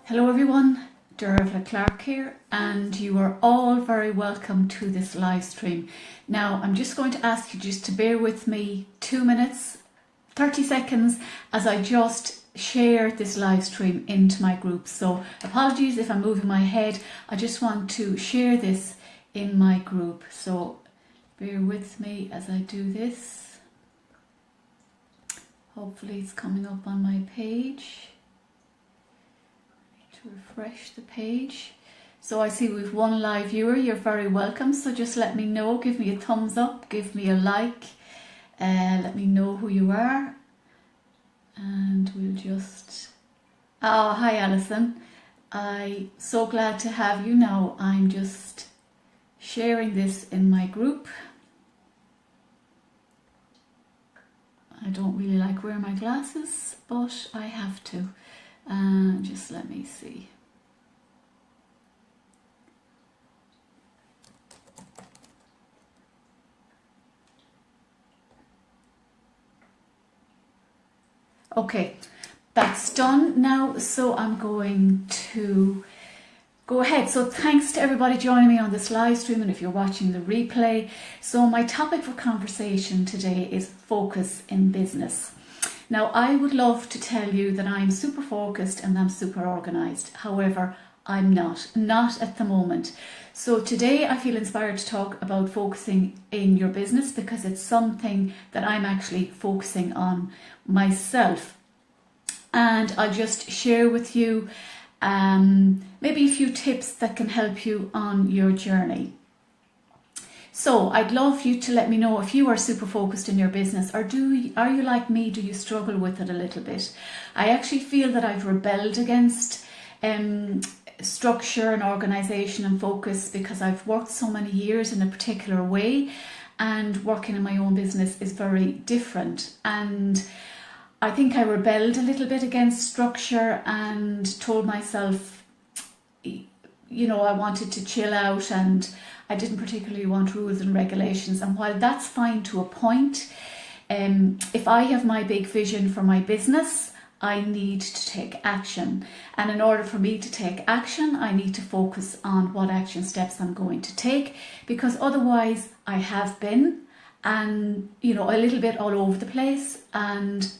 Hello everyone, Dervla Clark here, and you are all very welcome to this live stream. Now I'm just going to ask you just to bear with me 2 minutes, 30 seconds as I just share this live stream into my group. So apologies if I'm moving my head, I just want to share this in my group. So bear with me as I do this. Hopefully it's coming up on my page. To refresh the page. So I see we've one live viewer. You're very welcome, so just let me know, give me a thumbs up, give me a like, let me know who you are, and we'll just hi Alison, I'm so glad to have you. Now I'm just sharing this in my group. I don't really like wearing my glasses, but I have to. Just let me see. Okay, that's done now, so I'm going to go ahead. So thanks to everybody joining me on this live stream, and if you're watching the replay. So my topic for conversation today is focus in business. Now, I would love to tell you that I'm super focused and I'm super organised. However, I'm not at the moment. So today I feel inspired to talk about focusing in your business because it's something that I'm actually focusing on myself. And I'll just share with you maybe a few tips that can help you on your journey. So I'd love you to let me know if you are super focused in your business, or are you like me? Do you struggle with it a little bit? I actually feel that I've rebelled against structure and organisation and focus because I've worked so many years in a particular way, and working in my own business is very different. And I think I rebelled a little bit against structure and told myself, you know, I wanted to chill out and I didn't particularly want rules and regulations. And while that's fine to a point, if I have my big vision for my business, I need to take action. And in order for me to take action, I need to focus on what action steps I'm going to take, because otherwise I have been, and you know, a little bit all over the place. And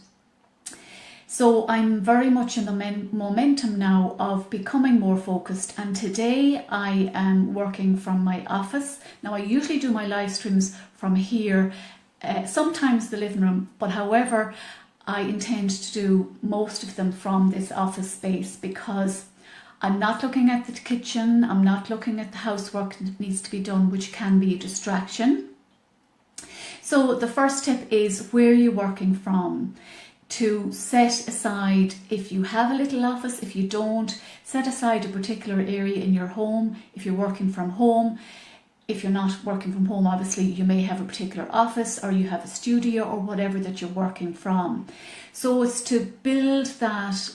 so I'm very much in the momentum now of becoming more focused, and today I am working from my office. Now I usually do my live streams from here, sometimes the living room, but however I intend to do most of them from this office space because I'm not looking at the kitchen, I'm not looking at the housework that needs to be done, which can be a distraction. So the first tip is where you're working from. To set aside, if you have a little office, if you don't, set aside a particular area in your home. If you're working from home, if you're not working from home, obviously you may have a particular office, or you have a studio or whatever that you're working from. So it's to build that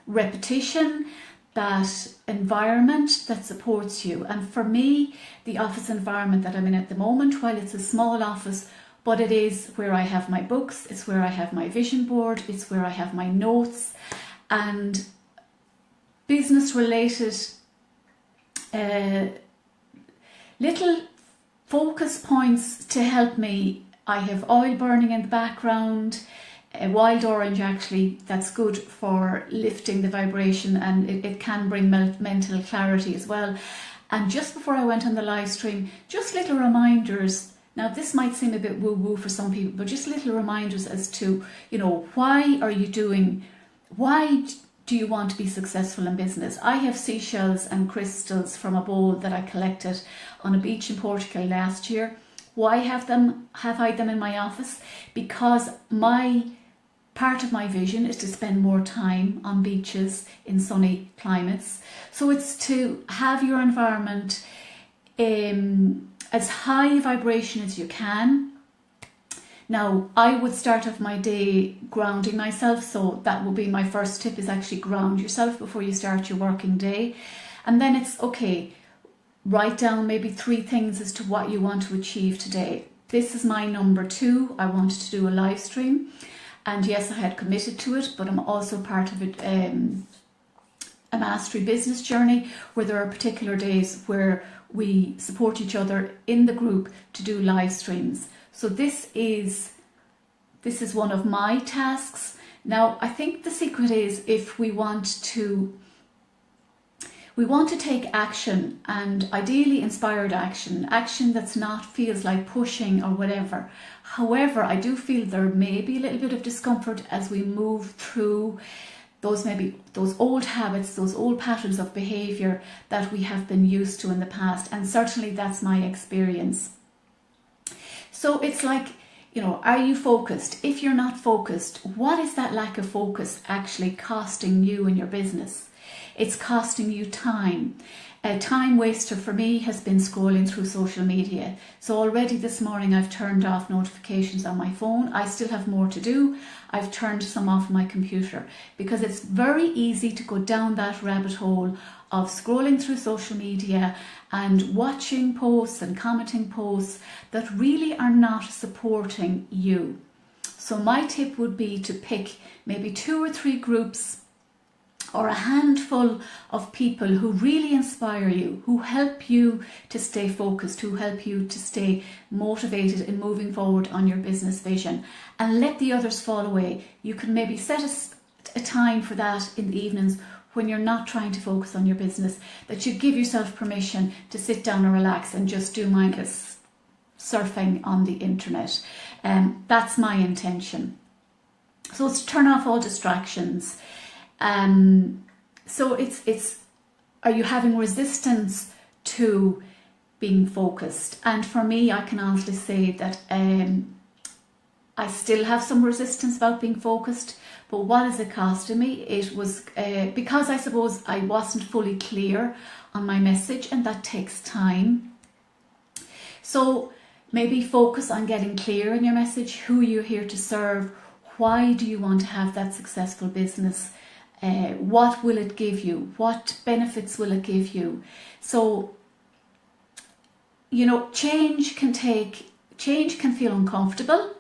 repetition, that environment that supports you. And for me, the office environment that I'm in at the moment, while it's a small office, but it is where I have my books, it's where I have my vision board, it's where I have my notes and business related little focus points to help me. I have oil burning in the background, a wild orange actually, that's good for lifting the vibration, and it can bring mental clarity as well. And just before I went on the live stream, just little reminders. Now this might seem a bit woo-woo for some people, but just little reminders as to, you know, why do you want to be successful in business? I have seashells and crystals from a bowl that I collected on a beach in Portugal last year. Why have I them in my office? Because part of my vision is to spend more time on beaches in sunny climates. So it's to have your environment as high vibration as you can. Now, I would start off my day grounding myself, so that will be my first tip, is actually ground yourself before you start your working day. And then it's okay, write down maybe 3 things as to what you want to achieve today. This is my number 2. I wanted to do a live stream, and yes, I had committed to it, but I'm also part of it a mastery business journey where there are particular days where we support each other in the group to do live streams. So this is one of my tasks. Now, I think the secret is if we want to take action, and ideally inspired action that's not feels like pushing or whatever. However, I do feel there may be a little bit of discomfort as we move through those old habits, those old patterns of behavior that we have been used to in the past. And certainly that's my experience. So it's like, are you focused? If you're not focused, what is that lack of focus actually costing you in your business? It's costing you time. A time waster for me has been scrolling through social media. So already this morning I've turned off notifications on my phone. I still have more to do. I've turned some off my computer because it's very easy to go down that rabbit hole of scrolling through social media and watching posts and commenting posts that really are not supporting you. So my tip would be to pick maybe 2 or 3 groups or a handful of people who really inspire you, who help you to stay focused, who help you to stay motivated in moving forward on your business vision, and let the others fall away. You can maybe set a time for that in the evenings when you're not trying to focus on your business, that you give yourself permission to sit down and relax and just do mindless surfing on the internet. That's my intention. So it's to turn off all distractions. So it's are you having resistance to being focused? And for me, I can honestly say that I still have some resistance about being focused, but what has it costed me? It was because I suppose I wasn't fully clear on my message, and that takes time. So maybe focus on getting clear in your message, who you're here to serve, why do you want to have that successful business, what will it give you, what benefits will it give you. So, change can feel uncomfortable,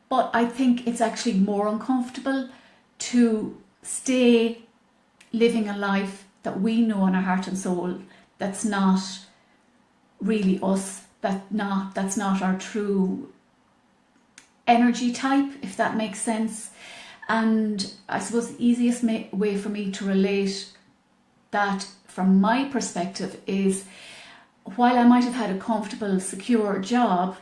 but I think it's actually more uncomfortable to stay living a life that we know in our heart and soul that's not really us, that's not our true energy type, if that makes sense. And I suppose the easiest way for me to relate that from my perspective is, while I might have had a comfortable, secure job,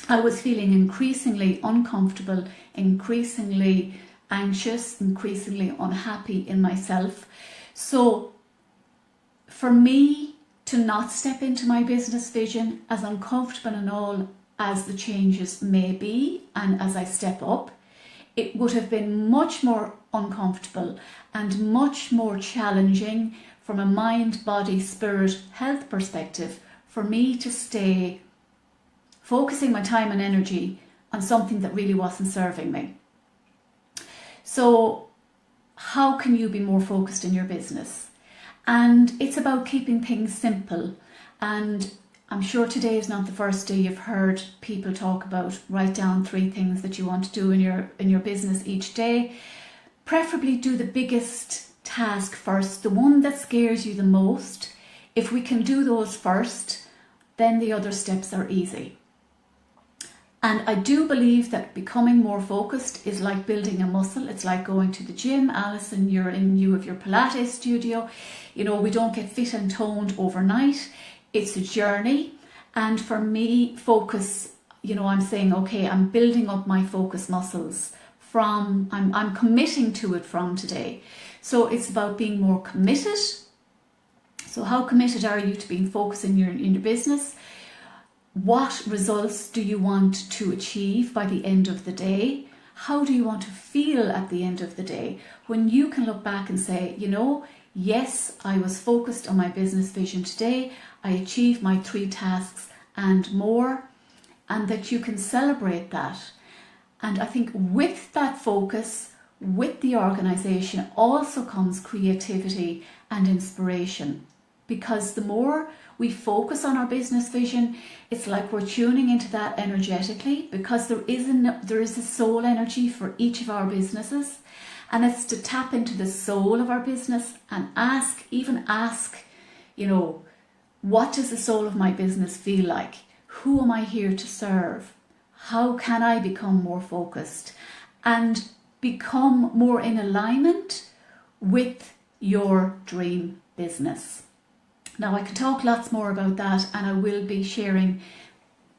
I was feeling increasingly uncomfortable, increasingly anxious, increasingly unhappy in myself. So for me to not step into my business vision, as uncomfortable and all as the changes may be, and as I step up, it would have been much more uncomfortable and much more challenging from a mind, body, spirit, health perspective for me to stay focusing my time and energy on something that really wasn't serving me. So how can you be more focused in your business? And it's about keeping things simple. And I'm sure today is not the first day you've heard people talk about write down 3 things that you want to do in your business each day. Preferably do the biggest task first, the one that scares you the most. If we can do those first, then the other steps are easy. And I do believe that becoming more focused is like building a muscle. It's like going to the gym. Alison, you have your Pilates studio. We don't get fit and toned overnight. It's a journey. And for me, focus, I'm saying, okay, I'm building up my focus muscles I'm committing to it from today. So it's about being more committed. So how committed are you to being focused in your business? What results do you want to achieve by the end of the day? How do you want to feel at the end of the day? When you can look back and say, yes, I was focused on my business vision today. I achieved my 3 tasks and more, and that you can celebrate that. And I think with that focus, with the organisation, also comes creativity and inspiration. Because the more we focus on our business vision, it's like we're tuning into that energetically, because there is a soul energy for each of our businesses. And it's to tap into the soul of our business and ask, you know, what does the soul of my business feel like? Who am I here to serve? How can I become more focused and become more in alignment with your dream business? Now, I can talk lots more about that, and I will be sharing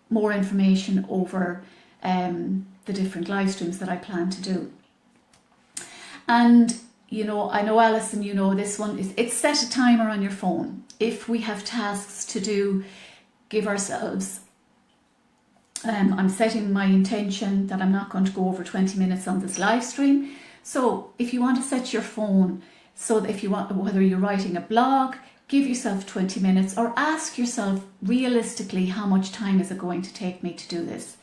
more information over the different live streams that I plan to do. And you know, I know, Alison, you know this one is, it's set a timer on your phone. If we have tasks to do, give ourselves, I'm setting my intention that I'm not going to go over 20 minutes on this live stream. So if you want to set your phone, so that if you want, whether you're writing a blog, give yourself 20 minutes, or ask yourself realistically, how much time is it going to take me to do this?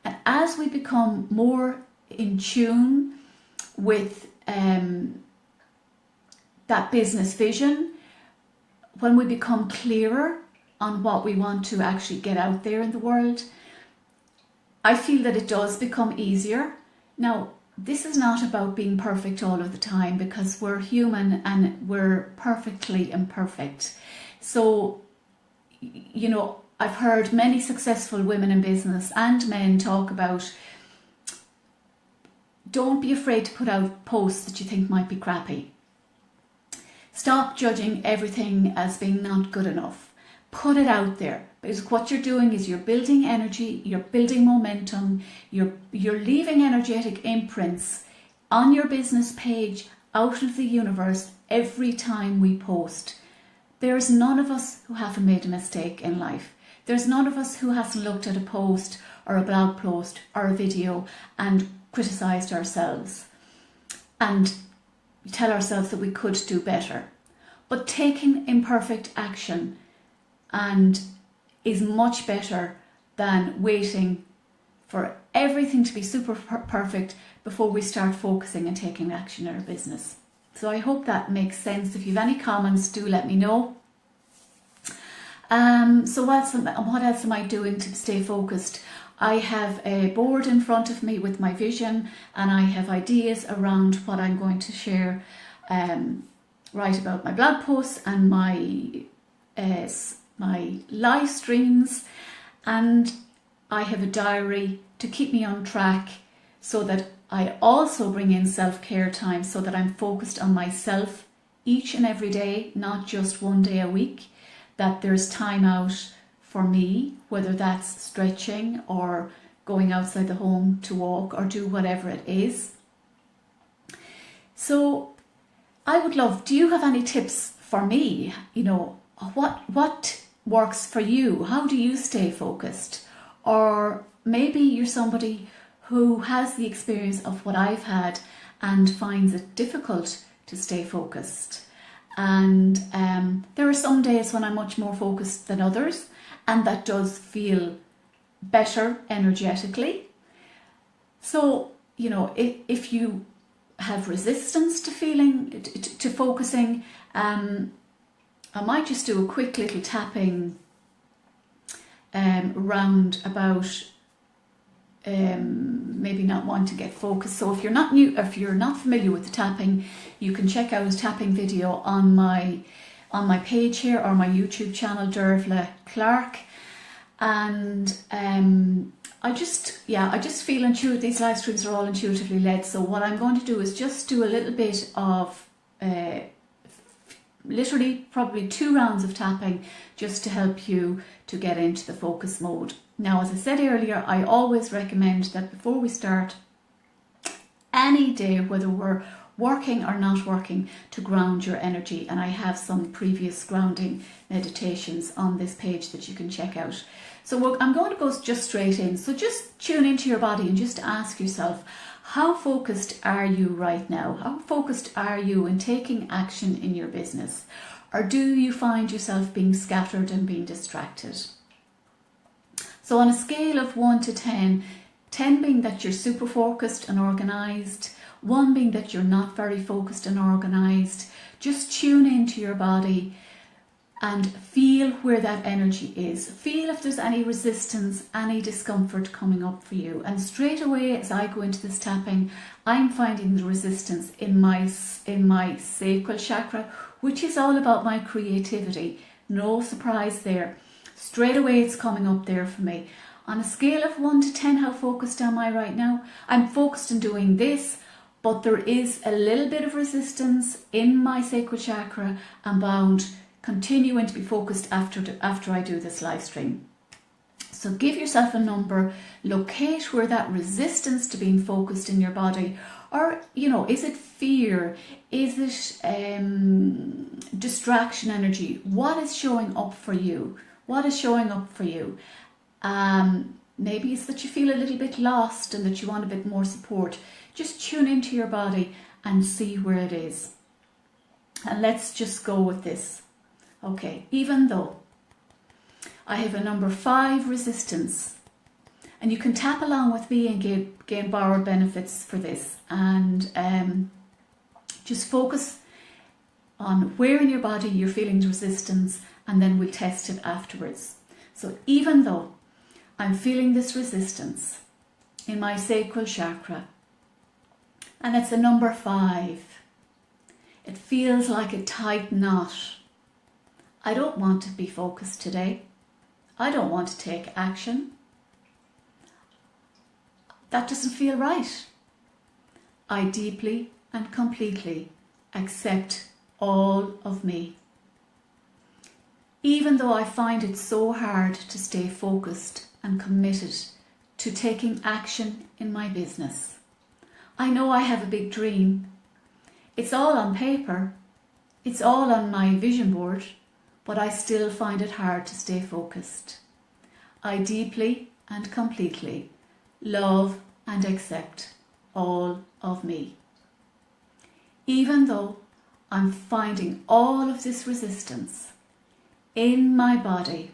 And as we become more in tune with that business vision, when we become clearer on what we want to actually get out there in the world, I feel that it does become easier. Now, this is not about being perfect all of the time, because we're human and we're perfectly imperfect. So, you know, I've heard many successful women in business and men talk about, don't be afraid to put out posts that you think might be crappy. Stop judging everything as being not good enough. Put it out there, because what you're doing is you're building energy, you're building momentum, you're leaving energetic imprints on your business page out into the universe every time we post. There's none of us who haven't made a mistake in life. There's none of us who hasn't looked at a post or a blog post or a video and criticised ourselves and tell ourselves that we could do better. But taking imperfect action and is much better than waiting for everything to be super perfect before we start focusing and taking action in our business. So I hope that makes sense. If you have any comments, do let me know. So what else am I doing to stay focused? I have a board in front of me with my vision, and I have ideas around what I'm going to share, write about my blog posts and my live streams, and I have a diary to keep me on track, so that I also bring in self-care time, so that I'm focused on myself each and every day, not just one day a week, that there's time out for me, whether that's stretching or going outside the home to walk or do whatever it is. So I would love, do you have any tips for me? You know, what works for you? How do you stay focused? Or maybe you're somebody who has the experience of what I've had and finds it difficult to stay focused. And there are some days when I'm much more focused than others, and that does feel better energetically. So, you know, if you have resistance to feeling, to focusing, I might just do a quick little tapping round about maybe not want to get focused. So if you're not familiar with the tapping, you can check out a tapping video on my page here, or my YouTube channel, Dervla Clark. And I just feel intuitive. These live streams are all intuitively led. So what I'm going to do is just do a little bit of literally probably 2 rounds of tapping, just to help you to get into the focus mode. Now, as I said earlier, I always recommend that before we start any day, whether we're working or not working, to ground your energy. And I have some previous grounding meditations on this page that you can check out. So I'm going to go just straight in. So just tune into your body and just ask yourself, how focused are you right now? How focused are you in taking action in your business? Or do you find yourself being scattered and being distracted? So on a scale of 1 to 10, 10 being that you're super focused and organised, 1 being that you're not very focused and organised, just tune into your body and feel where that energy is. Feel if there's any resistance, any discomfort coming up for you. And straight away as I go into this tapping, I'm finding the resistance in my sacral chakra, which is all about my creativity. No surprise there. Straight away it's coming up there for me. On a scale of 1 to 10, how focused am I right now? I'm focused on doing this, but there is a little bit of resistance in my sacral chakra about continuing to be focused after I do this live stream. So give yourself a number, locate where that resistance to being focused in your body, or, you know, is it fear? Is it distraction energy? What is showing up for you? What is showing up for you? Maybe it's that you feel a little bit lost and that you want a bit more support. Just tune into your body and see where it is. And let's just go with this. Okay, even though I have a number 5 resistance, and you can tap along with me and gain borrowed benefits for this, and just focus on where in your body you're feeling the resistance, and then we'll test it afterwards. So even though I'm feeling this resistance in my sacral chakra, and it's a number 5, it feels like a tight knot. I don't want to be focused today. I don't want to take action. That doesn't feel right. I deeply and completely accept all of me. Even though I find it so hard to stay focused and committed to taking action in my business. I know I have a big dream. It's all on paper. It's all on my vision board. But I still find it hard to stay focused. I deeply and completely love and accept all of me. Even though I'm finding all of this resistance in my body,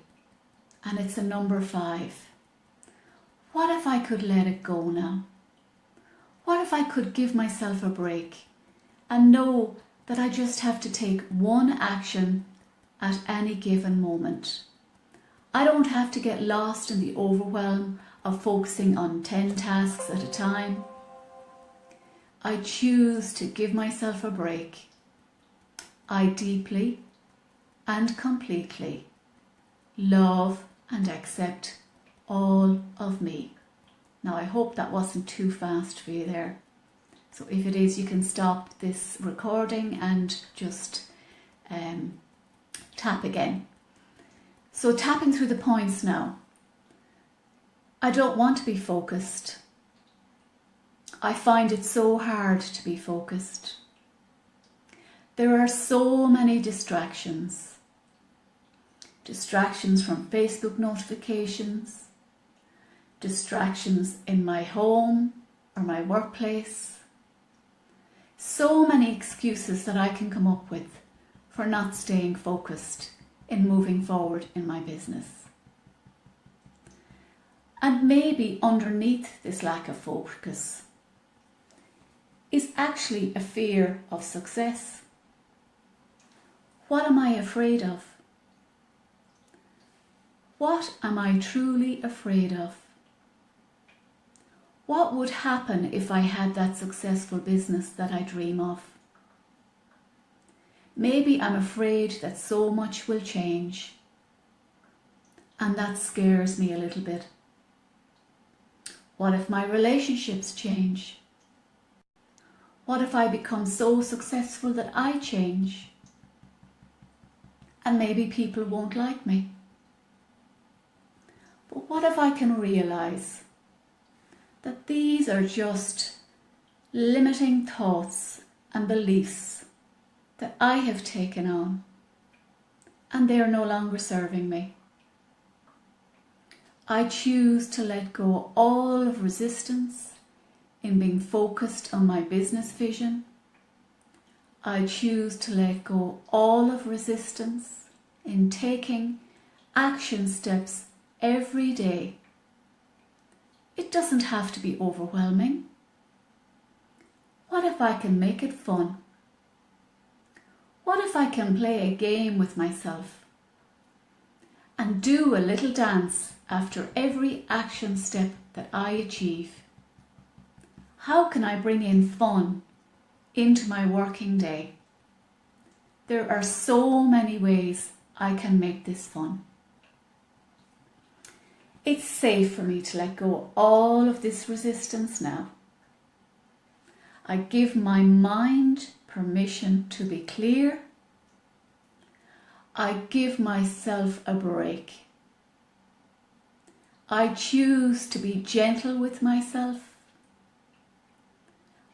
and it's a number 5, what if I could let it go now? What if I could give myself a break and know that I just have to take one action at any given moment? I don't have to get lost in the overwhelm of focusing on 10 tasks at a time. I choose to give myself a break. I deeply and completely love and accept all of me. Now I hope that wasn't too fast for you there. So if it is, you can stop this recording and just tap again. So tapping through the points now. I don't want to be focused. I find it so hard to be focused. There are so many distractions. Distractions from Facebook notifications, distractions in my home or my workplace. So many excuses that I can come up with for not staying focused in moving forward in my business. And maybe underneath this lack of focus is actually a fear of success. What am I afraid of? What am I truly afraid of? What would happen if I had that successful business that I dream of? Maybe I'm afraid that so much will change, and that scares me a little bit. What if my relationships change? What if I become so successful that I change? And maybe people won't like me. But what if I can realize that these are just limiting thoughts and beliefs that I have taken on, and they are no longer serving me? I choose to let go all of resistance in being focused on my business vision. I choose to let go all of resistance in taking action steps every day. It doesn't have to be overwhelming. What if I can make it fun? What if I can play a game with myself and do a little dance after every action step that I achieve. How can I bring in fun into my working day? There are so many ways I can make this fun. It's safe for me to let go of all of this resistance now. I give my mind permission to be clear. I give myself a break. I choose to be gentle with myself.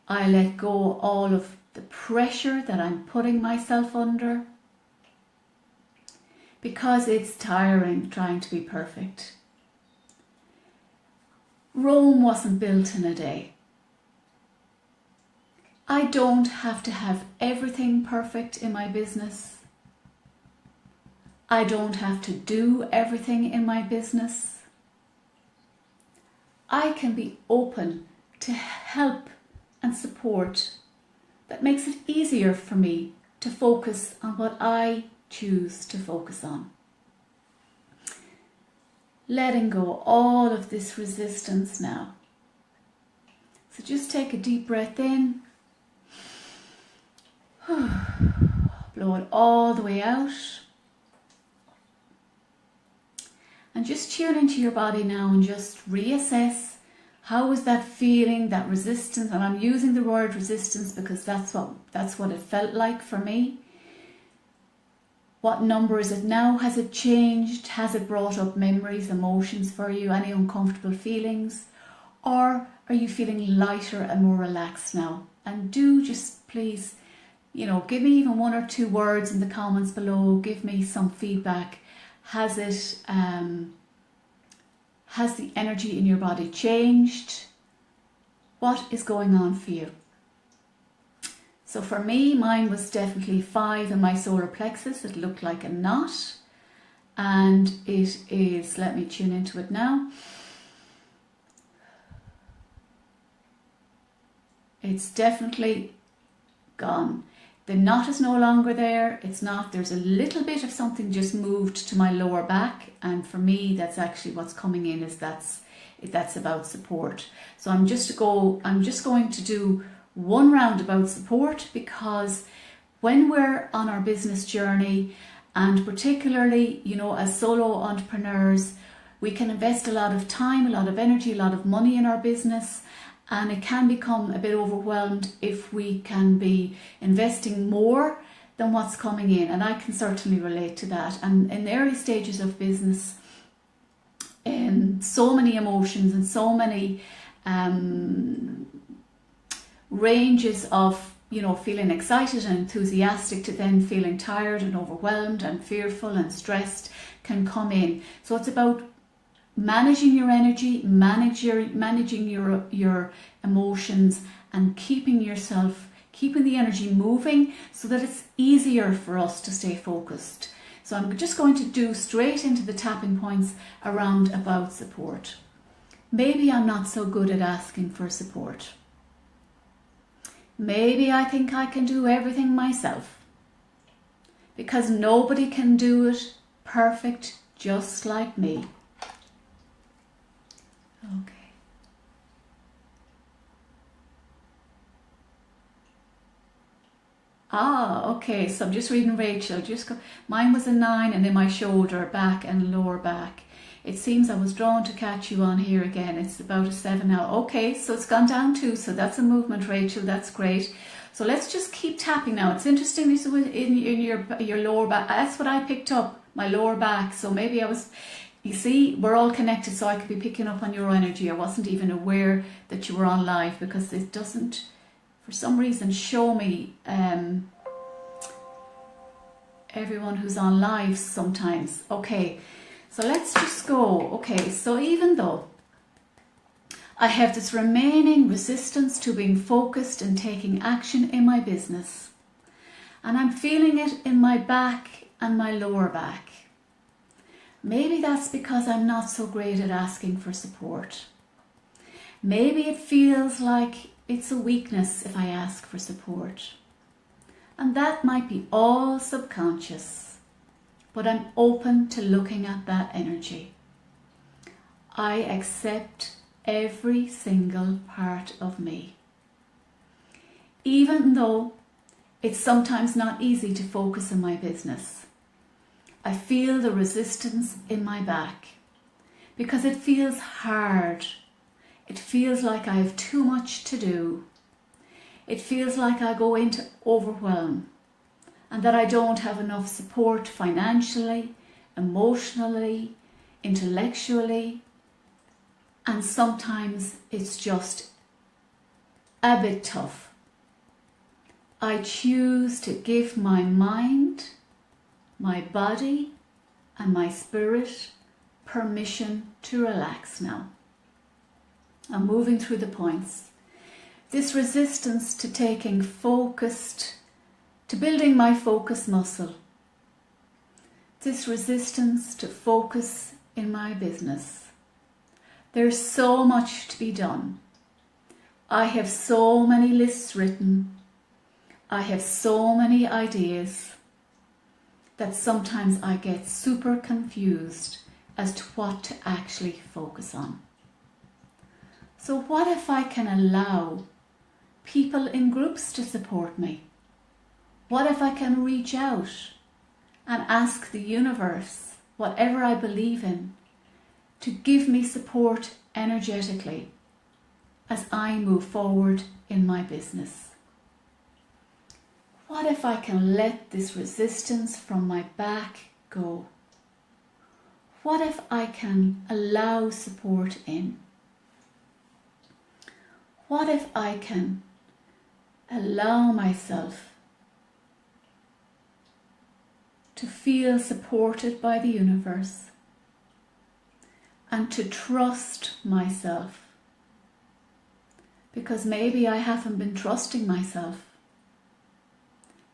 I let go of all of the pressure that I'm putting myself under, because it's tiring trying to be perfect. Rome wasn't built in a day. I don't have to have everything perfect in my business. I don't have to do everything in my business. I can be open to help and support that makes it easier for me to focus on what I choose to focus on. Letting go all of this resistance now. So just take a deep breath in. Blow it all the way out. And just tune into your body now and just reassess, how is that feeling, that resistance? And I'm using the word resistance because that's what it felt like for me. What number is it now? Has it changed? Has it brought up memories, emotions for you? Any uncomfortable feelings? Or are you feeling lighter and more relaxed now? And do just please, give me even 1 or 2 words in the comments below. Give me some feedback. Has the energy in your body changed? What is going on for you? So for me, mine was definitely 5 in my solar plexus. It looked like a knot. And it is, let me tune into it now. It's definitely gone. The knot is no longer there. It's not. There's a little bit of something just moved to my lower back, and for me, that's actually what's coming in. That's about support. So I'm just going to do 1 round about support, because when we're on our business journey, and particularly, as solo entrepreneurs, we can invest a lot of time, a lot of energy, a lot of money in our business. And it can become a bit overwhelmed if we can be investing more than what's coming in. And I can certainly relate to that. And in the early stages of business, so many emotions and so many ranges of, feeling excited and enthusiastic to then feeling tired and overwhelmed and fearful and stressed can come in. So it's about managing your energy, managing your emotions, and keeping the energy moving so that it's easier for us to stay focused. So I'm just going to do straight into the tapping points around about support. Maybe I'm not so good at asking for support. Maybe I think I can do everything myself, because nobody can do it perfect just like me. Okay. Okay, so I'm just reading Rachel. Mine was a 9, and in my shoulder, back and lower back. It seems I was drawn to catch you on here again. It's about a 7 now. Okay, so it's gone down 2, so that's a movement, Rachel. That's great. So let's just keep tapping now. It's interesting, this was in your lower back. That's what I picked up, my lower back. So maybe you see, we're all connected, so I could be picking up on your energy. I wasn't even aware that you were on live, because it doesn't, for some reason, show me everyone who's on live sometimes. Okay, so let's just go. Okay, so even though I have this remaining resistance to being focused and taking action in my business, and I'm feeling it in my back and my lower back, maybe that's because I'm not so great at asking for support. Maybe it feels like it's a weakness if I ask for support. And that might be all subconscious. but I'm open to looking at that energy. I accept every single part of me. Even though it's sometimes not easy to focus on my business, I feel the resistance in my back because it feels hard. It feels like I have too much to do. It feels like I go into overwhelm and that I don't have enough support financially, emotionally, intellectually, and sometimes it's just a bit tough. I choose to give my mind, my body, and my spirit permission to relax now. I'm moving through the points. This resistance to taking focused, to building my focus muscle. This resistance to focus in my business. There's so much to be done. I have so many lists written. I have so many ideas that sometimes I get super confused as to what to actually focus on. So what if I can allow people in groups to support me? What if I can reach out and ask the universe, whatever I believe in, to give me support energetically as I move forward in my business? What if I can let this resistance from my back go? What if I can allow support in? What if I can allow myself to feel supported by the universe and to trust myself? Because maybe I haven't been trusting myself.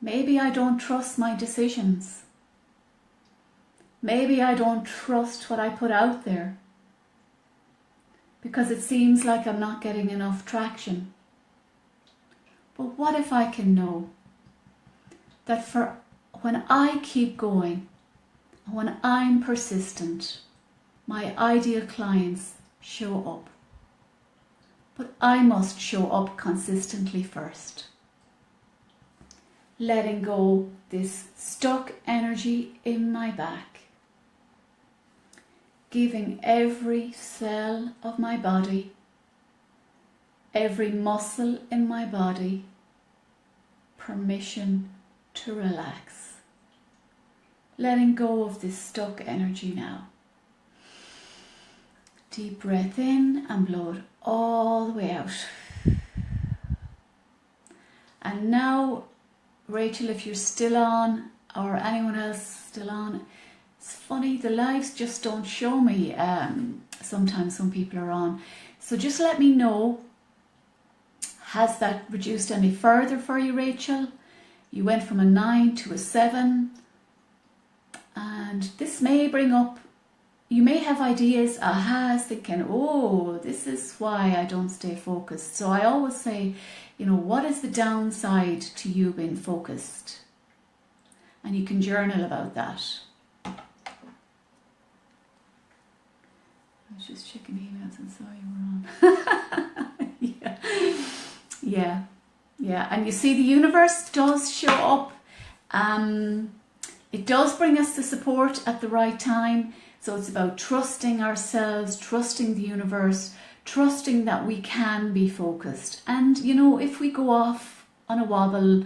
Maybe I don't trust my decisions. Maybe I don't trust what I put out there because it seems like I'm not getting enough traction. But what if I can know that for when I keep going, when I'm persistent, my ideal clients show up. But I must show up consistently first. Letting go this stuck energy in my back. Giving every cell of my body, every muscle in my body, permission to relax. Letting go of this stuck energy now. Deep breath in and blow it all the way out. And now, Rachel, if you're still on, or anyone else still on, it's funny, the lives just don't show me sometimes some people are on. So just let me know, has that reduced any further for you, Rachel? You went from a 9 to a 7. And this may bring up, you may have ideas, ahas, thinking, oh, this is why I don't stay focused. So I always say, what is the downside to you being focused? And you can journal about that. I was just checking emails and saw you were on. Yeah. And you see, the universe does show up. It does bring us the support at the right time. So it's about trusting ourselves, trusting the universe, trusting that we can be focused. And, if we go off on a wobble,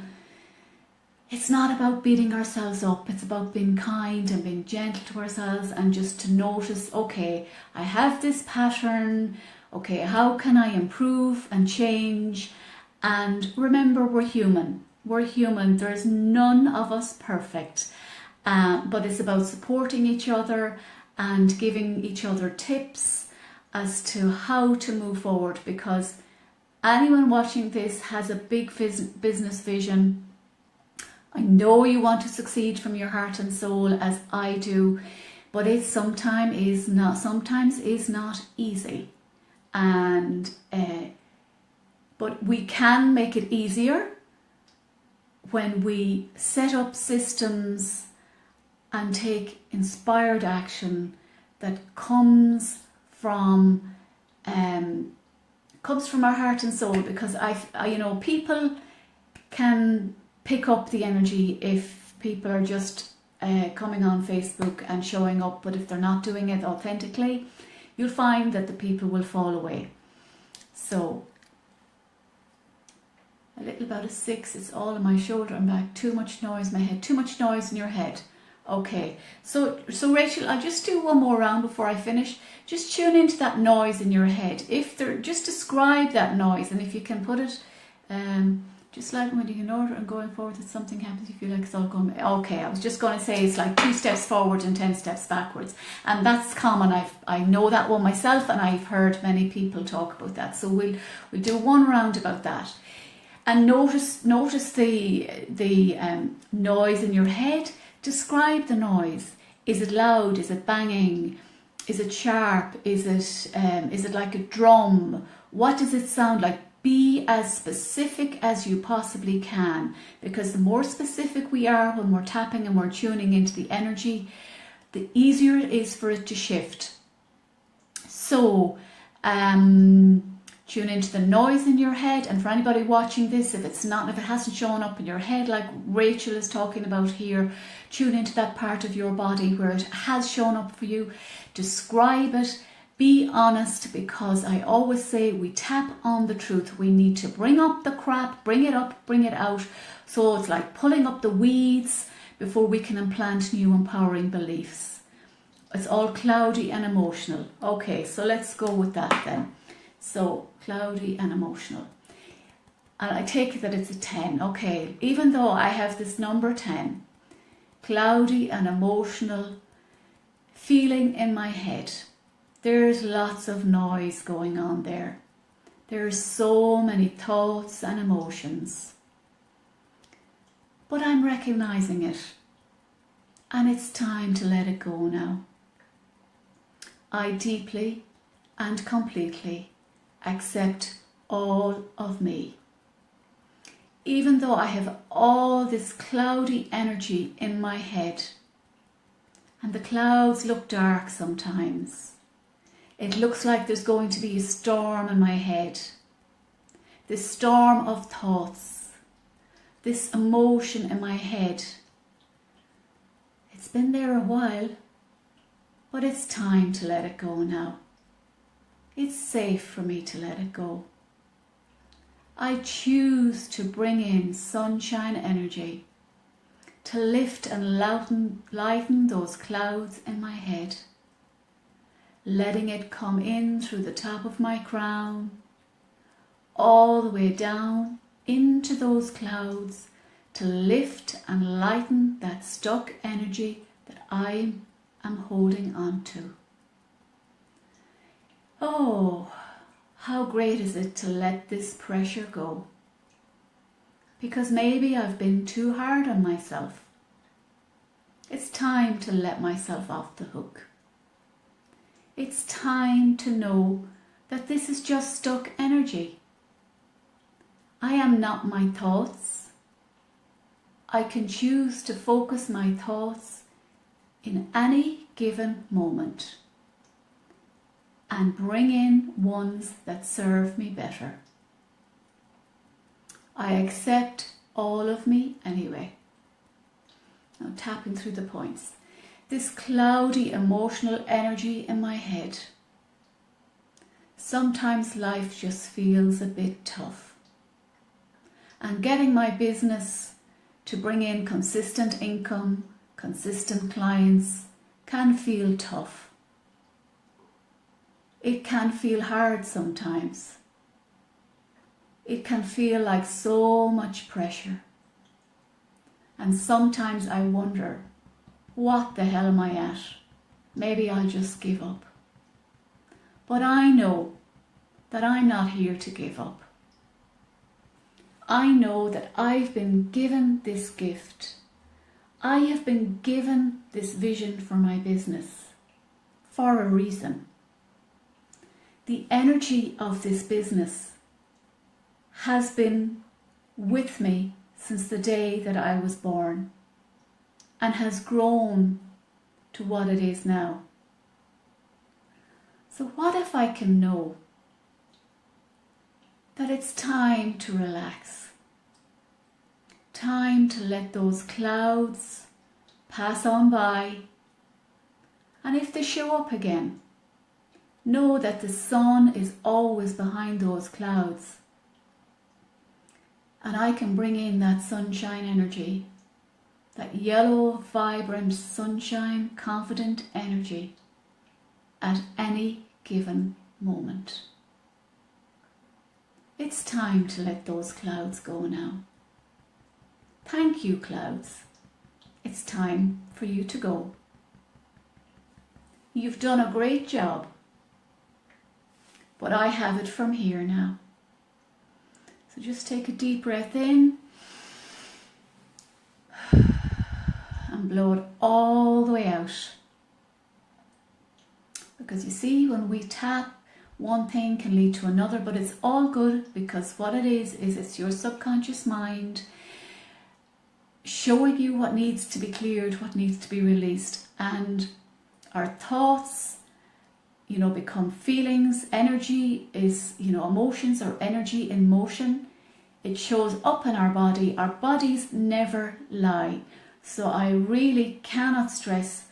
it's not about beating ourselves up. It's about being kind and being gentle to ourselves and just to notice, okay, I have this pattern. Okay, how can I improve and change? And remember, we're human. We're human. There's none of us perfect. But it's about supporting each other and giving each other tips as to how to move forward, because anyone watching this has a big business vision. I know you want to succeed from your heart and soul, as I do, but it sometimes is not easy. And but we can make it easier when we set up systems and take inspired action that comes from our heart and soul, because people can pick up the energy if people are just coming on Facebook and showing up, but if they're not doing it authentically, you'll find that the people will fall away. So a little about a 6, it's all in my shoulder and back, too much noise in my head, too much noise in your head. Okay, so Rachel, I'll just do one more round before I finish. Just tune into that noise in your head. Just describe that noise, and if you can put it, just like when you in order and going forward, that something happens, you feel like it's all going. Okay, I was just going to say it's like 2 steps forward and 10 steps backwards, and that's common. I know that one myself, and I've heard many people talk about that. So we'll do one round about that, and notice the noise in your head. Describe the noise. Is it loud? Is it banging? Is it sharp? Is it like a drum? What does it sound like? Be as specific as you possibly can, because the more specific we are when we're tapping and we're tuning into the energy, the easier it is for it to shift. So tune into the noise in your head, and for anybody watching this, if it hasn't shown up in your head like Rachel is talking about here, tune into that part of your body where it has shown up for you. Describe it. Be honest, because I always say we tap on the truth. We need to bring up the crap, bring it up, bring it out. So it's like pulling up the weeds before we can implant new empowering beliefs. It's all cloudy and emotional. Okay, so let's go with that then. So cloudy and emotional. And I take it that it's a 10. Okay, even though I have this number 10, cloudy and emotional feeling in my head. There's lots of noise going on there. There's so many thoughts and emotions. But I'm recognizing it. And it's time to let it go now. I deeply and completely accept all of me. Even though I have all this cloudy energy in my head, and the clouds look dark sometimes. It looks like there's going to be a storm in my head. This storm of thoughts, this emotion in my head. It's been there a while, but it's time to let it go now. It's safe for me to let it go. I choose to bring in sunshine energy to lift and lighten those clouds in my head, letting it come in through the top of my crown, all the way down into those clouds to lift and lighten that stuck energy that I am holding on to. Oh, how great is it to let this pressure go? Because maybe I've been too hard on myself. It's time to let myself off the hook. It's time to know that this is just stuck energy. I am not my thoughts. I can choose to focus my thoughts in any given moment and bring in ones that serve me better. I accept all of me anyway. Now tapping through the points. This cloudy emotional energy in my head. Sometimes life just feels a bit tough. And getting my business to bring in consistent income, consistent clients can feel tough. It can feel hard sometimes. It can feel like so much pressure. And sometimes I wonder, what the hell am I at? Maybe I'll just give up. But I know that I'm not here to give up. I know that I've been given this gift. I have been given this vision for my business for a reason. The energy of this business has been with me since the day that I was born. and has grown to what it is now. So what if I can know that it's time to relax, time to let those clouds pass on by, and if they show up again, know that the sun is always behind those clouds, and I can bring in that sunshine energy, that yellow, vibrant sunshine, confident energy at any given moment. It's time to let those clouds go now. Thank you, clouds. It's time for you to go. You've done a great job, but I have it from here now. So just take a deep breath in and blow it all the way out. Because you see, when we tap, one thing can lead to another, but it's all good, because what it is it's your subconscious mind showing you what needs to be cleared, what needs to be released. And our thoughts, become feelings. Energy is, emotions or energy in motion. It shows up in our body. Our bodies never lie. So I really cannot stress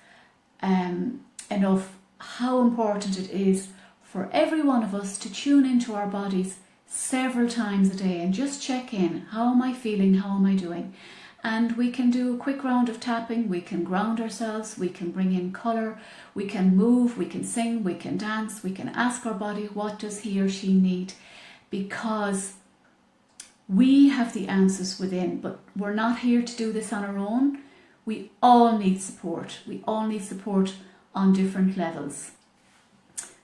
enough how important it is for every one of us to tune into our bodies several times a day and just check in. How am I feeling? How am I doing? And we can do a quick round of tapping. We can ground ourselves. We can bring in colour. We can move. We can sing. We can dance. We can ask our body, what does he or she need? Because we have the answers within, but we're not here to do this on our own. We all need support. We all need support on different levels.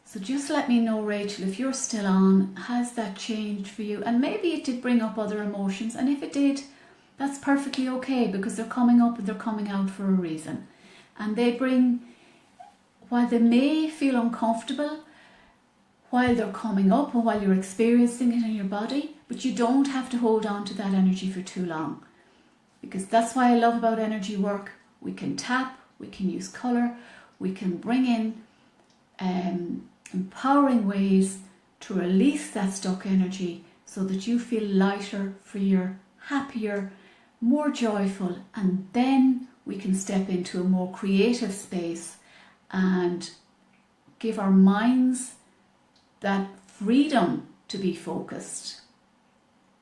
So just let me know, Rachel, if you're still on, has that changed for you? And maybe it did bring up other emotions, and if it did, that's perfectly okay, because they're coming up and they're coming out for a reason. And they bring, while they may feel uncomfortable while they're coming up and while you're experiencing it in your body, but you don't have to hold on to that energy for too long. Because that's why I love about energy work. We can tap, we can use colour, we can bring in empowering ways to release that stuck energy so that you feel lighter, freer, happier, more joyful, and then we can step into a more creative space and give our minds that freedom to be focused.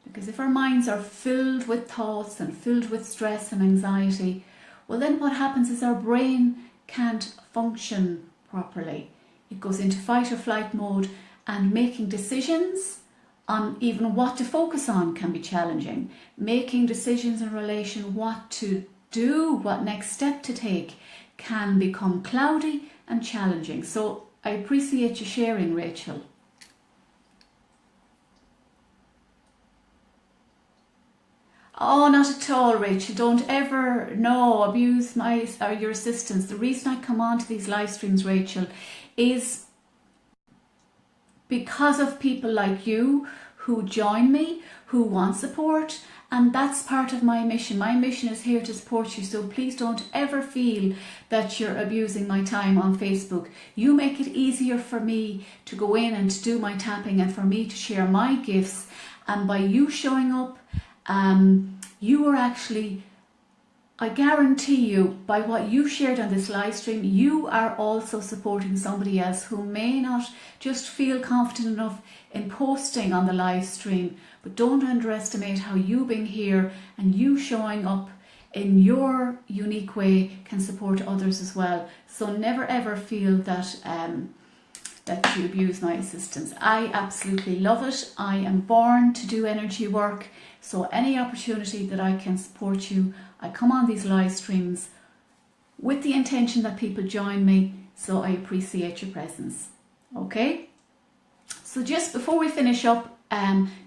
Because if our minds are filled with thoughts and filled with stress and anxiety, well, then what happens is our brain can't function properly. It goes into fight or flight mode, and making decisions on even what to focus on can be challenging. Making decisions in relation what to do, what next step to take, can become cloudy and challenging. So I appreciate you sharing, Rachel. Oh, not at all, Rachel. Don't ever, abuse your assistance. The reason I come on to these live streams, Rachel, is because of people like you who join me, who want support, and that's part of my mission. My mission is here to support you, so please don't ever feel that you're abusing my time on Facebook. You make it easier for me to go in and to do my tapping and for me to share my gifts, and by you showing up, you are actually, I guarantee you, by what you shared on this live stream, you are also supporting somebody else who may not just feel confident enough in posting on the live stream. But don't underestimate how you being here and you showing up in your unique way can support others as well. So never ever feel that that you abuse my assistance. I absolutely love it. I am born to do energy work. So any opportunity that I can support you, I come on these live streams with the intention that people join me. So I appreciate your presence. Okay? So just before we finish up,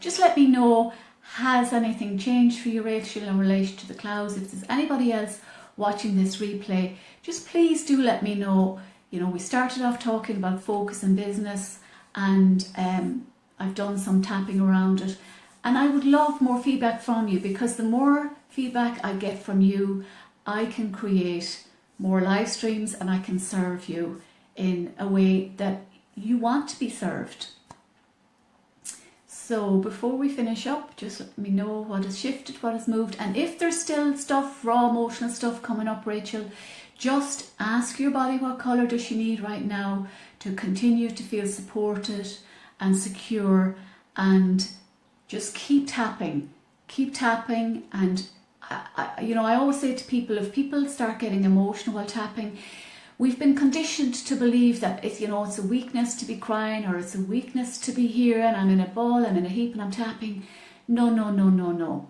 just let me know, has anything changed for you, Rachel, in relation to the clouds? If there's anybody else watching this replay, just please do let me know. You know, we started off talking about focus and business, and I've done some tapping around it. And I would love more feedback from you, because the more feedback I get from you, I can create more live streams and I can serve you in a way that you want to be served. So before we finish up, just let me know what has shifted, what has moved. And if there's still stuff, raw emotional stuff coming up, Rachel, just ask your body what colour does she need right now to continue to feel supported and secure, and just keep tapping. And I always say to people, if people start getting emotional while tapping, we've been conditioned to believe that it's a weakness to be crying, or it's a weakness to be here and I'm in a ball, I'm in a heap and I'm tapping. No.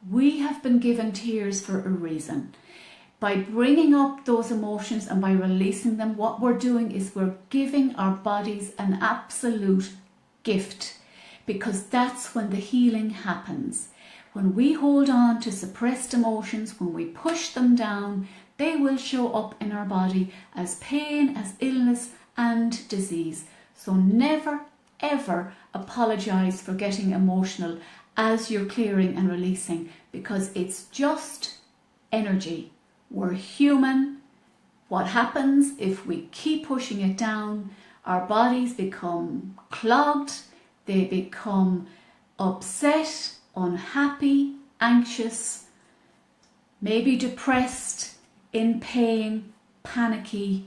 We have been given tears for a reason. By bringing up those emotions and by releasing them, what we're doing is we're giving our bodies an absolute gift, because that's when the healing happens. When we hold on to suppressed emotions, when we push them down, they will show up in our body as pain, as illness and disease. So never ever apologize for getting emotional as you're clearing and releasing, because it's just energy. We're human. What happens if we keep pushing it down? Our bodies become clogged, they become upset, unhappy, anxious, maybe depressed, in pain, panicky.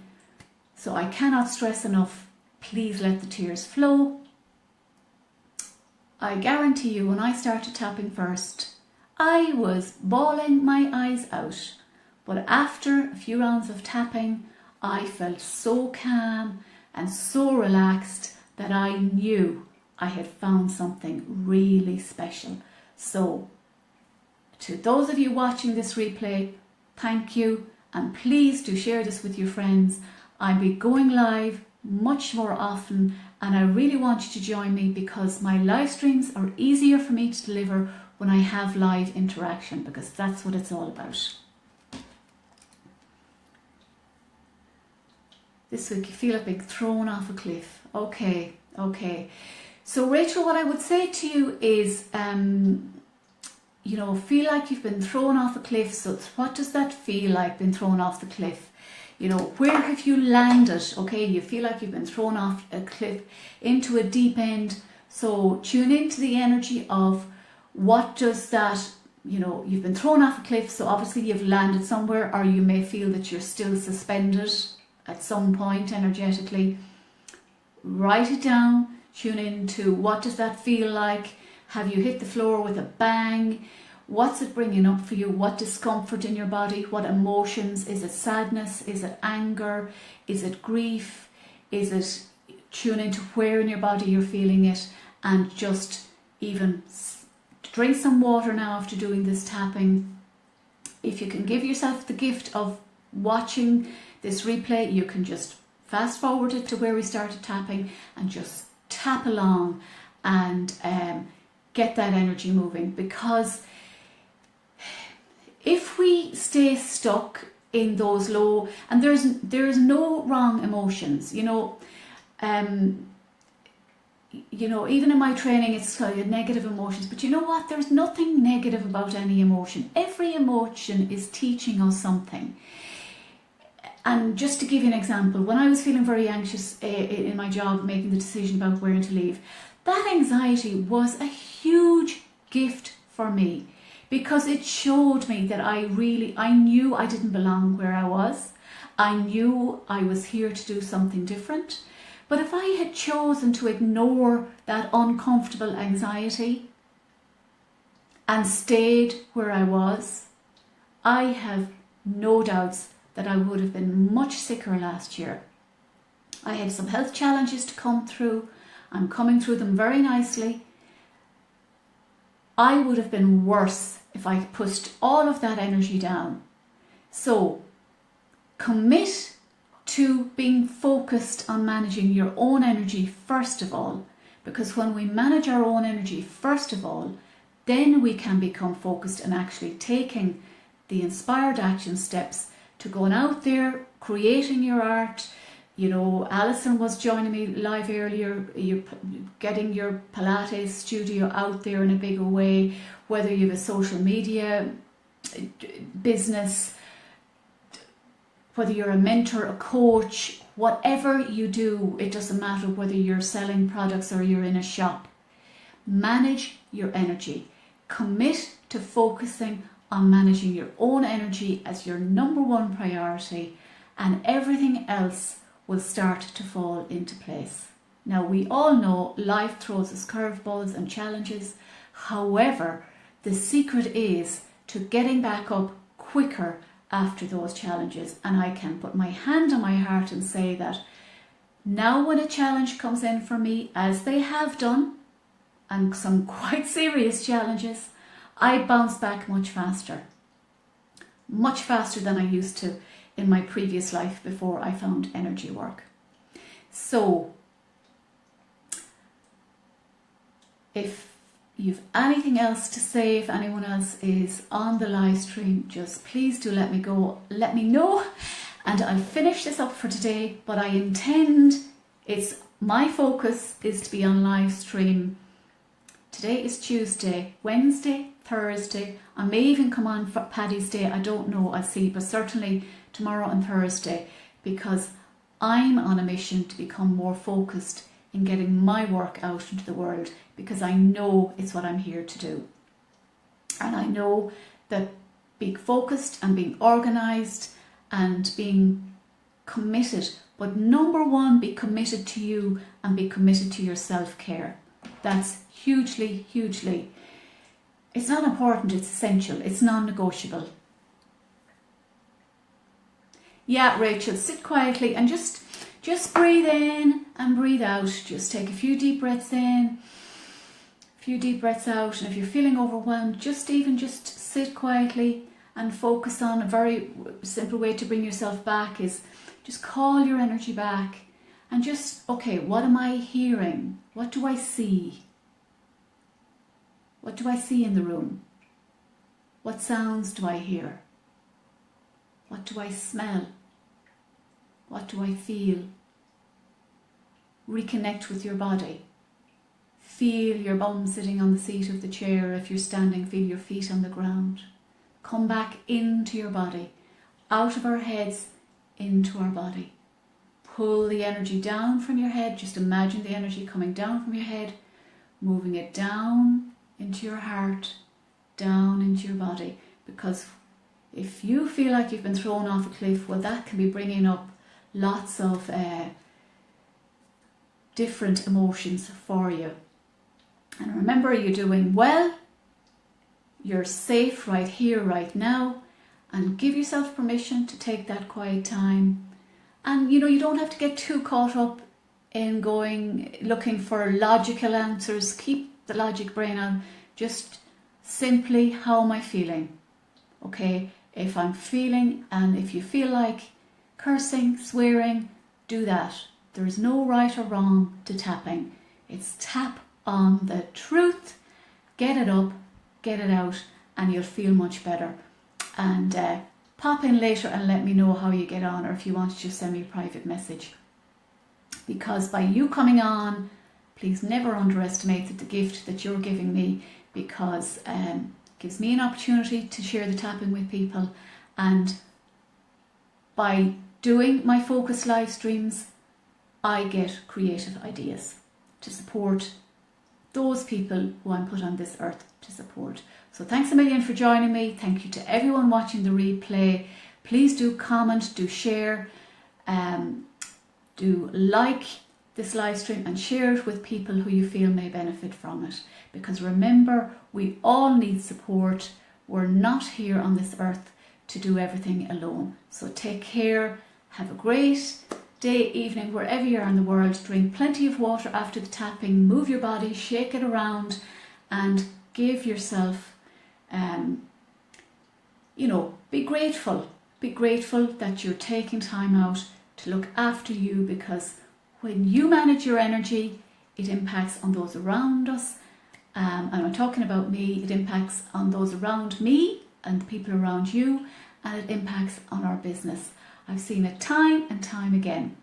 So I cannot stress enough, please let the tears flow. I guarantee you, when I started tapping first, I was bawling my eyes out. But after a few rounds of tapping, I felt so calm and so relaxed that I knew I had found something really special. So, to those of you watching this replay, thank you, and please do share this with your friends. I'll be going live much more often, and I really want you to join me, because my live streams are easier for me to deliver when I have live interaction, because that's what it's all about. This week you feel like being thrown off a cliff. Okay. So Rachel, what I would say to you is, feel like you've been thrown off a cliff. So what does that feel like, being thrown off the cliff? Where have you landed? Okay, you feel like you've been thrown off a cliff into a deep end. So tune into the energy of what does that, you've been thrown off a cliff. So obviously you've landed somewhere, or you may feel that you're still suspended at some point energetically. Write it down, tune into what does that feel like. Have you hit the floor with a bang? What's it bringing up for you? What discomfort in your body? What emotions? Is it sadness? Is it anger? Is it grief? Is it, tune into where in your body you're feeling it, and just even drink some water now after doing this tapping. If you can give yourself the gift of watching this replay, you can just fast forward it to where we started tapping and just tap along and get that energy moving. Because if we stay stuck in those low, and there's no wrong emotions, even in my training it's negative emotions, but you know what, there's nothing negative about any emotion. Every emotion is teaching us something. And just to give you an example, when I was feeling very anxious in my job, making the decision about where to leave, that anxiety was a huge gift for me, because it showed me that I knew I didn't belong where I was. I knew I was here to do something different. But if I had chosen to ignore that uncomfortable anxiety and stayed where I was, I have no doubts that I would have been much sicker last year. I had some health challenges to come through. I'm coming through them very nicely. I would have been worse if I pushed all of that energy down. So commit to being focused on managing your own energy first of all, because when we manage our own energy first of all, then we can become focused and actually taking the inspired action steps to going out there, creating your art. Alison was joining me live earlier. You're getting your Pilates studio out there in a bigger way, whether you have a social media business, whether you're a mentor, a coach, whatever you do, it doesn't matter whether you're selling products or you're in a shop. Manage your energy. Commit to focusing on managing your own energy as your number one priority, and everything else will start to fall into place. Now, we all know life throws us curveballs and challenges. However, the secret is to getting back up quicker after those challenges. And I can put my hand on my heart and say that now when a challenge comes in for me, as they have done, and some quite serious challenges, I bounce back much faster than I used to in my previous life before I found energy work. So if you've anything else to say, if anyone else is on the live stream, just please do let me know, and I'll finish this up for today. But I intend, my focus is to be on live stream. Today is Tuesday, Wednesday, Thursday. I may even come on for Paddy's Day, I don't know, I'll see, but certainly tomorrow and Thursday, because I'm on a mission to become more focused in getting my work out into the world, because I know it's what I'm here to do. And I know that being focused and being organised and being committed, but number one, be committed to you and be committed to your self-care. That's hugely, it's not important, it's essential, it's non-negotiable. Yeah, Rachel, sit quietly and just breathe in and breathe out. Just take a few deep breaths in, a few deep breaths out. And if you're feeling overwhelmed, just sit quietly and focus on a very simple way to bring yourself back is just call your energy back and just, okay, what am I hearing? What do I see? What do I see in the room? What sounds do I hear? What do I smell? What do I feel? Reconnect with your body. Feel your bum sitting on the seat of the chair. If you're standing, feel your feet on the ground. Come back into your body, out of our heads, into our body. Pull the energy down from your head. Just imagine the energy coming down from your head, moving it down into your heart, down into your body. Because if you feel like you've been thrown off a cliff, well, that can be bringing up lots of different emotions for you. And remember, you're doing well. You're safe right here, right now. And give yourself permission to take that quiet time. And you don't have to get too caught up in looking for logical answers. Keep the logic brain on. Just simply, how am I feeling? Okay, if I'm feeling, and if you feel like cursing, swearing, do that. There is no right or wrong to tapping. It's tap on the truth, get it up, get it out, and you'll feel much better. And pop in later and let me know how you get on, or if you want to just send me a private message. Because by you coming on, please never underestimate the gift that you're giving me, because it gives me an opportunity to share the tapping with people. And by doing my focus live streams, I get creative ideas to support those people who I'm put on this earth to support. So thanks a million for joining me. Thank you to everyone watching the replay. Please do comment, do share, do like this live stream and share it with people who you feel may benefit from it. Because remember, we all need support. We're not here on this earth to do everything alone. So take care, have a great day, evening, wherever you are in the world. Drink plenty of water after the tapping, move your body, shake it around, and give yourself, be grateful. Be grateful that you're taking time out to look after you, because when you manage your energy, it impacts on those around us. And I'm talking about me, it impacts on those around me and the people around you, and it impacts on our business. I've seen it time and time again.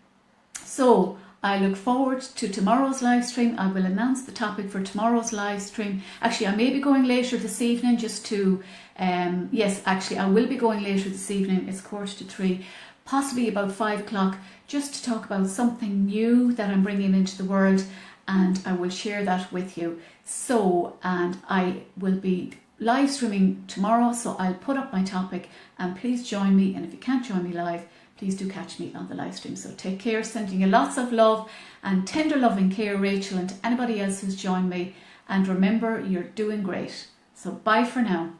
So I look forward to tomorrow's live stream. I will announce the topic for tomorrow's live stream. Actually, I may be going later this evening just to, yes, actually I will be going later this evening. It's 2:45. possibly about 5 o'clock, just to talk about something new that I'm bringing into the world, and I will share that with you. So, and I will be live streaming tomorrow, so I'll put up my topic and please join me. And if you can't join me live, please do catch me on the live stream. So take care, sending you lots of love and tender loving care, Rachel, and to anybody else who's joined me. And remember, you're doing great. So bye for now.